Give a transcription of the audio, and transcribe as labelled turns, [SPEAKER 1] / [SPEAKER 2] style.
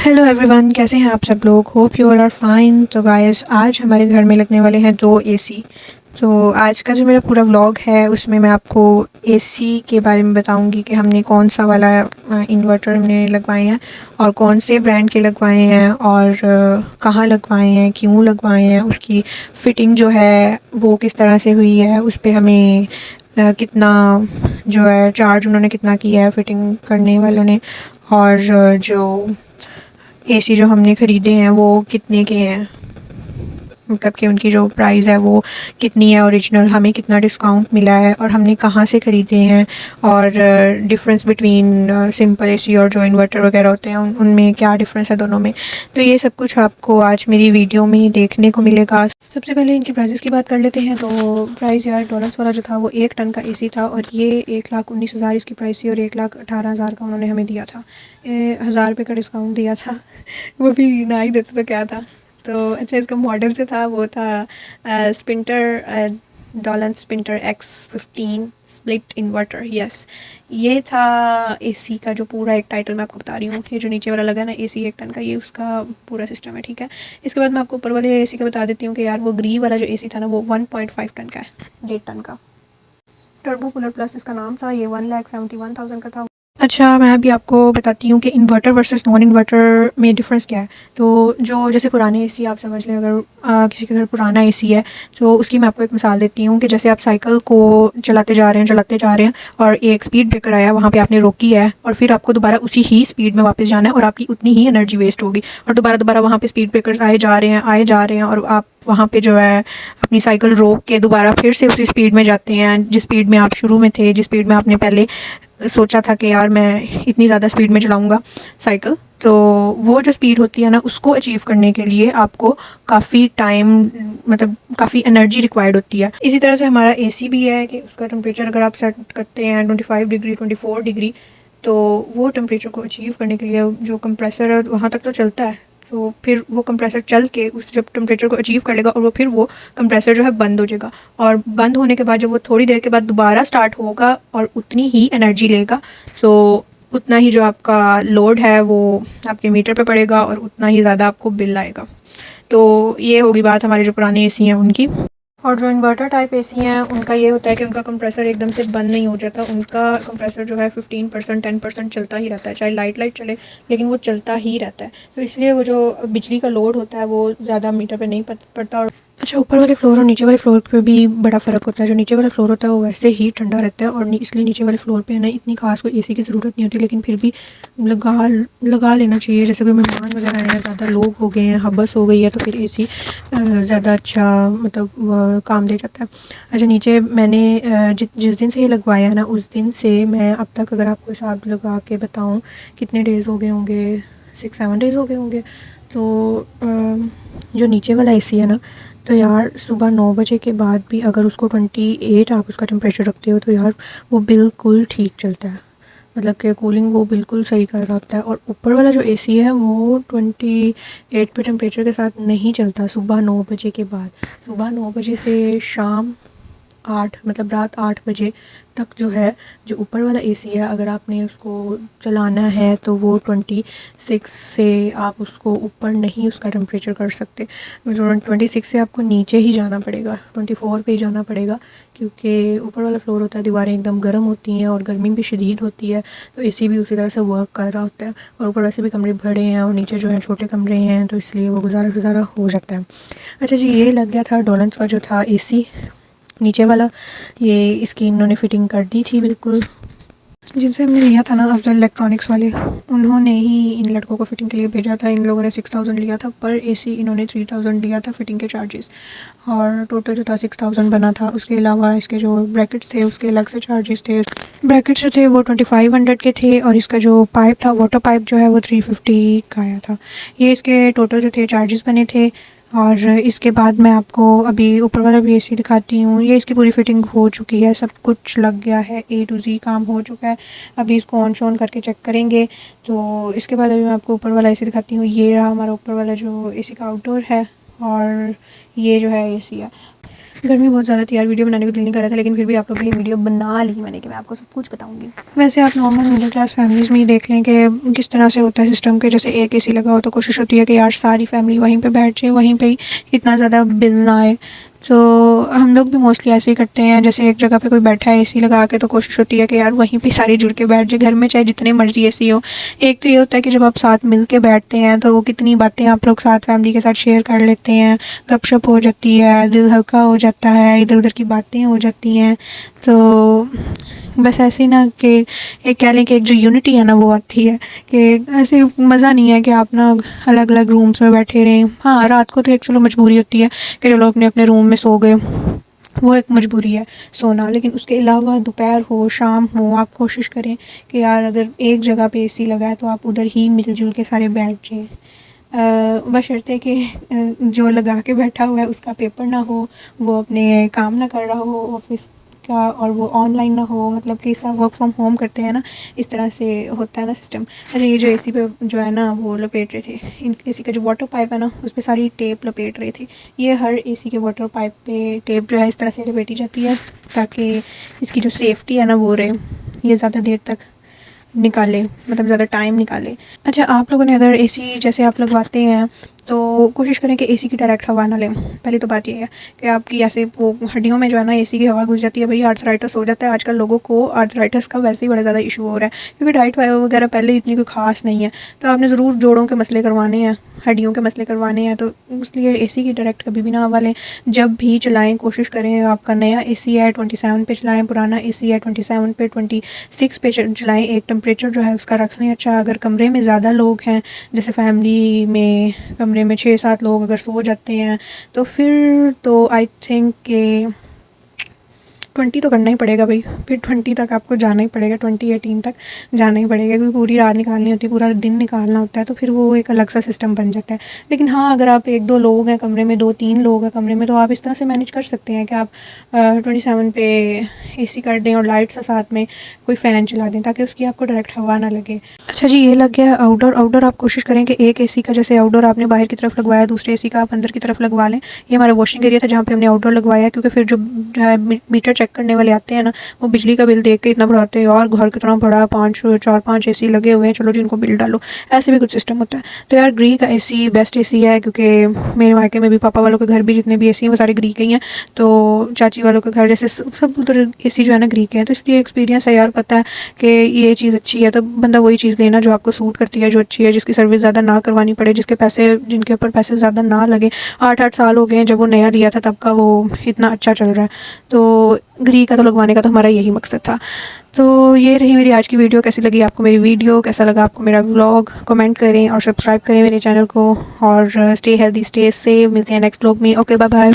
[SPEAKER 1] Hello everyone, कैसे हैं आप सब लोग। Hope you all are fine. तो गाइस, आज हमारे घर में लगने वाले हैं 2 एसी। तो आज का जो मेरा पूरा व्लॉग है उसमें मैं आपको एसी के बारे में बताऊंगी कि हमने कौन सा वाला इन्वर्टर हमने लगवाए हैं और कौन से ब्रांड के लगवाए हैं और कहाँ लगवाए हैं, क्यों लगवाए हैं, उसकी फ़िटिंग जो है वो किस तरह से हुई है, उस पे हमें कितना जो है चार्ज उन्होंने कितना किया है फ़िटिंग करने वालों ने, और जो एसी जो हमने ख़रीदे हैं वो कितने के हैं, मतलब कि उनकी जो प्राइस है वो कितनी है, ओरिजिनल हमें कितना डिस्काउंट मिला है और हमने कहाँ से ख़रीदे हैं, और डिफरेंस बिटवीन सिंपल एसी और जो इन्वर्टर वगैरह होते हैं उनमें क्या डिफरेंस है दोनों में। तो ये सब कुछ आपको आज मेरी वीडियो में देखने को मिलेगा। सबसे पहले इनकी प्राइसेस की बात कर लेते हैं। तो प्राइस यार डॉलर्स वाला जो था वो 1 टन का एसी था और ये 1,19,000 इसकी प्राइस थी और 1,18,000 का उन्होंने हमें दिया था। 1000 रुपये का डिस्काउंट दिया था वो भी ना ही देते तो क्या था। तो अच्छा, इसका मॉडल जो था वो था स्पिंटर डॉलन स्पिंटर X15 स्प्लिट इन्वर्टर। यस, ये था एसी का जो पूरा एक टाइटल मैं आपको बता रही हूँ। ये जो नीचे वाला लगा ना एसी 1 टन का, ये उसका पूरा सिस्टम है, ठीक है। इसके बाद मैं आपको ऊपर वाले एसी का बता देती हूँ कि यार वो ग्री वाला जो एसी था ना वो 1.5 टन का है, 1.5 टन का। टर्बो कूलर प्लस इसका नाम था। ये 1,71,000 का था। अच्छा, मैं अभी आपको बताती हूँ कि इन्वर्टर वर्सेस नॉन इन्वर्टर में डिफ़रेंस क्या है। तो जो जैसे पुराने एसी आप समझ लें, अगर किसी के घर पुराना एसी है तो उसकी मैं आपको एक मिसाल देती हूँ कि जैसे आप साइकिल को चलाते जा रहे हैं और एक स्पीड ब्रेकर आया, वहाँ पे आपने रोकी है और फिर आपको दोबारा उसी ही स्पीड में वापस जाना है और आपकी उतनी ही एनर्जी वेस्ट होगी, और दोबारा वहाँ पे स्पीड ब्रेकर्स आए जा रहे हैं और आप वहाँ पे जो है अपनी साइकिल रोक के दोबारा फिर से उसी स्पीड में जाते हैं जिस स्पीड में आप शुरू में थे, जिस स्पीड में आपने पहले सोचा था कि यार मैं इतनी ज़्यादा स्पीड में चलाऊंगा साइकिल। तो वो जो स्पीड होती है ना, उसको अचीव करने के लिए आपको काफ़ी टाइम, मतलब काफ़ी एनर्जी रिक्वायर्ड होती है। इसी तरह से हमारा एसी भी है कि उसका टेम्परेचर अगर आप सेट करते हैं 25 डिग्री 24 डिग्री, तो वो टेम्परेचर को अचीव करने के लिए जो कंप्रेसर है वहाँ तक तो चलता है, तो फिर वो कंप्रेसर चल के उस जब टेम्परेचर को अचीव कर लेगा और वो फिर वो कंप्रेसर जो है बंद हो जाएगा, और बंद होने के बाद जब वो थोड़ी देर के बाद दोबारा स्टार्ट होगा और उतनी ही एनर्जी लेगा, तो उतना ही जो आपका लोड है वो आपके मीटर पे पड़ेगा और उतना ही ज़्यादा आपको बिल आएगा। तो ये होगी बात हमारे जो पुराने एसी हैं उनकी। और जो इन्वर्टर टाइप एसी हैं उनका ये होता है कि उनका कंप्रेसर एकदम से बंद नहीं हो जाता। उनका कंप्रेसर जो है 15% 10% चलता ही रहता है, चाहे लाइट चले लेकिन वो चलता ही रहता है। तो इसलिए वो जो बिजली का लोड होता है वो ज़्यादा मीटर पे नहीं पड़ता। और अच्छा, ऊपर वाले फ्लोर और नीचे वाले फ्लोर पे भी बड़ा फ़र्क होता है। जो नीचे वाला फ्लोर होता है वो वैसे ही ठंडा रहता है और इसलिए नीचे वाले फ्लोर पे है ना इतनी खास कोई एसी की ज़रूरत नहीं होती, लेकिन फिर भी लगा लेना चाहिए। जैसे कोई मेहमान वगैरह आए हैं, ज़्यादा लोग हो गए हैं, हबस हो गई है, तो फिर एसी ज़्यादा अच्छा मतलब काम दे जाता है। अच्छा, नीचे मैंने जिस दिन से ये लगवाया है ना उस दिन से मैं अब तक अगर आपको हिसाब लगा के बताऊँ कितने डेज़ हो गए होंगे, 6-7 डेज़ हो गए होंगे। तो जो नीचे वाला एसी है ना, तो यार सुबह 9 बजे के बाद भी अगर उसको 28 आप उसका टेम्परेचर रखते हो तो यार वो बिल्कुल ठीक चलता है, मतलब कि कूलिंग वो बिल्कुल सही कर रहा होता है। और ऊपर वाला जो एसी है वो 28 पे टेम्परेचर के साथ नहीं चलता सुबह 9 बजे के बाद। सुबह 9 बजे से शाम 8 मतलब रात 8 बजे तक जो है, जो ऊपर वाला एसी है अगर आपने उसको चलाना है तो वो 26 से आप उसको ऊपर नहीं उसका टेम्परेचर कर सकते। 26 से आपको नीचे ही जाना पड़ेगा, 24 पे ही जाना पड़ेगा, क्योंकि ऊपर वाला फ्लोर होता है, दीवारें एकदम गर्म होती हैं और गर्मी भी शदीद होती है, तो एसी भी उसी तरह से वर्क कर रहा होता है। और ऊपर वैसे भी कमरे बड़े हैं और नीचे जो है छोटे कमरे हैं, तो इसलिए वो गुजारा हो जाता है। अच्छा जी, ये लग गया था डॉलन्स का जो था एसी नीचे वाला। ये इसकी इन्होंने फ़िटिंग कर दी थी बिल्कुल। जिनसे हमने लिया था ना अफजल इलेक्ट्रॉनिक्स वाले, उन्होंने ही इन लड़कों को फ़िटिंग के लिए भेजा था। इन लोगों ने 6000 लिया था पर एसी, इन्होंने 3000 लिया था फ़िटिंग के चार्जेस, और टोटल जो था 6000 बना था। उसके अलावा इसके जो ब्रैकेट्स थे उसके अलग से चार्जेस थे। ब्रैकेट्स जो थे वो 2500 के थे और इसका जो पाइप था, वाटर पाइप जो है वो 350 का आया था। ये इसके टोटल जो थे चार्जेस बने थे। और इसके बाद मैं आपको अभी ऊपर वाला भी एसी दिखाती हूँ। ये इसकी पूरी फ़िटिंग हो चुकी है, सब कुछ लग गया है, A to Z काम हो चुका है। अभी इसको ऑन शॉन करके चेक करेंगे। तो इसके बाद अभी मैं आपको ऊपर वाला एसी दिखाती हूँ। ये रहा हमारा ऊपर वाला जो एसी का आउटडोर है और ये जो है एसी है। गर्मी बहुत ज़्यादा थी यार, वीडियो बनाने को दिल नहीं कर रहा था, लेकिन फिर भी आप लोगों के लिए वीडियो बना ली मैंने कि मैं आपको सब कुछ बताऊंगी। वैसे आप नॉर्मल मिडिल क्लास फैमिलीज़ में ही देख लें कि किस तरह से होता है सिस्टम के, जैसे एक एसी लगा हो तो कोशिश होती है कि यार सारी फैमिली वहीं पे बैठ जाए, वहीं पे ही इतना ज़्यादा बिल ना आए। तो हम लोग भी मोस्टली ऐसे ही करते हैं, जैसे एक जगह पे कोई बैठा है एसी लगा के, तो कोशिश होती है कि यार वहीं पे सारे जुड़ के बैठ जाए, घर में चाहे जितने मर्जी एसी हो। एक तो ये होता है कि जब आप साथ मिल के बैठते हैं तो वो कितनी बातें आप लोग साथ फैमिली के साथ शेयर कर लेते हैं, गपशप हो जाती है, दिल हल्का हो जाता है, इधर उधर की बातें हो जाती हैं। तो बस ऐसे ही ना कि एक कह लें कि एक जो यूनिटी है ना वो आती है, कि ऐसे मज़ा नहीं है कि आप ना अलग अलग रूम्स में बैठे रहें। हाँ, रात को तो एक चलो मजबूरी होती है कि चलो अपने अपने रूम में सो गए, वो एक मजबूरी है सोना, लेकिन उसके अलावा दोपहर हो शाम हो आप कोशिश करें कि यार अगर एक जगह पे एसी लगा है तो आप उधर ही मिलजुल के सारे बैठ जाएं। बशर्ते कि जो लगा के बैठा हुआ है उसका पेपर ना हो, वो अपने काम ना कर रहा हो ऑफिस का, और वो ऑनलाइन ना हो, मतलब कि सब वर्क फ्रॉम होम करते हैं ना, इस तरह से होता है ना सिस्टम। अच्छा, ये जो एसी पे जो है ना वो लपेट रहे थे, इन एसी का जो वाटर पाइप है ना उस पर सारी टेप लपेट रहे थे। ये हर एसी के वाटर पाइप पे टेप जो है इस तरह से लपेटी जाती है ताकि इसकी जो सेफ्टी है ना वो रहे, ये ज़्यादा देर तक निकाले, मतलब ज़्यादा टाइम निकाले। अच्छा, आप लोगों ने अगर एसी जैसे आप लगवाते हैं तो कोशिश करें कि एसी की डायरेक्ट हवा ना लें। पहली तो बात ये है कि आपकी ऐसे वो हड्डियों में जो है ना एसी की हवा घुस जाती है, भाई आर्थराइटिस हो जाता है। आजकल लोगों को आर्थराइटिस का वैसे ही बड़ा ज़्यादा इशू हो रहा है, क्योंकि डाइट वगैरह पहले इतनी कोई ख़ास नहीं है। तो आपने ज़रूर जोड़ों के मसले करवाने हैं, हड्डियों के मसले करवाने हैं, तो इसलिए एसी की डायरेक्ट कभी भी ना हवा लें। जब भी चलाएँ कोशिश करें आपका नया एसी है 27 पे चलाएँ, पुराना एसी है 27 पे 26 पे चलाएँ। एक टेम्परेचर जो है उसका रख लें। अच्छा, अगर कमरे में ज़्यादा लोग हैं, जैसे फैमिली में कमरे में 6-7 लोग अगर सो जाते हैं, तो फिर तो आई थिंक के 20 तो करना ही पड़ेगा भाई, फिर 20 तक आपको जाना ही पड़ेगा, 20-18 तक जाना ही पड़ेगा, क्योंकि पूरी रात निकालनी होती है, पूरा दिन निकालना होता है, तो फिर वो एक अलग सा सिस्टम बन जाता है। लेकिन हाँ, अगर आप 1-2 लोग हैं कमरे में, 2-3 लोग हैं कमरे में, तो आप इस तरह से मैनेज कर सकते हैं कि आप 27 पे एसी कर दें और लाइट से साथ में कोई फ़ैन चला दें ताकि उसकी आपको डायरेक्ट हवा ना लगे। अच्छा जी, ये लग गया आउटडोर। आउटडोर आप कोशिश करें कि एक एसी का जैसे आउटडोर आपने बाहर की तरफ लगवाया, दूसरे एसी का आप अंदर की तरफ लगवा लें। ये हमारा वॉशिंग एरिया था जहाँ पे हमने आउटडोर लगवाया, क्योंकि फिर जो मीटर चेक करने वाले आते हैं ना, वो बिजली का बिल देख के इतना बढ़ाते हैं, और घर कितना बड़ा 4-5 एसी लगे हुए हैं, चलो जी इनको बिल डालो। ऐसे भी कुछ सिस्टम होता है। तो यार ग्री का एसी बेस्ट एसी है, क्योंकि मेरे मायके में भी पापा वालों के घर भी जितने भी एसी हैं वो सारे ग्री के ही हैं, तो चाची वालों के घर जैसे सब उधर एसी जो है ना ग्री के हैं। तो इसलिए एक्सपीरियंस है यार, पता है कि ये चीज़ अच्छी है, तो बंदा वही चीज़ लेना जो आपको सूट करती है, जो अच्छी है, जिसकी सर्विस ज़्यादा ना करवानी पड़े, जिनके ऊपर पैसे ज़्यादा ना लगे। 8-8 साल हो गए हैं जब वो नया लिया था, तब का वो इतना अच्छा चल रहा है। तो ग्री का तो लगवाने का तो हमारा यही मकसद था। तो ये रही मेरी आज की वीडियो। कैसी लगी आपको मेरी वीडियो, कैसा लगा आपको मेरा व्लॉग, कमेंट करें और सब्सक्राइब करें मेरे चैनल को। और स्टे हेल्दी, स्टे सेफ। मिलते हैं नेक्स्ट व्लॉग में। Okay, bye bye.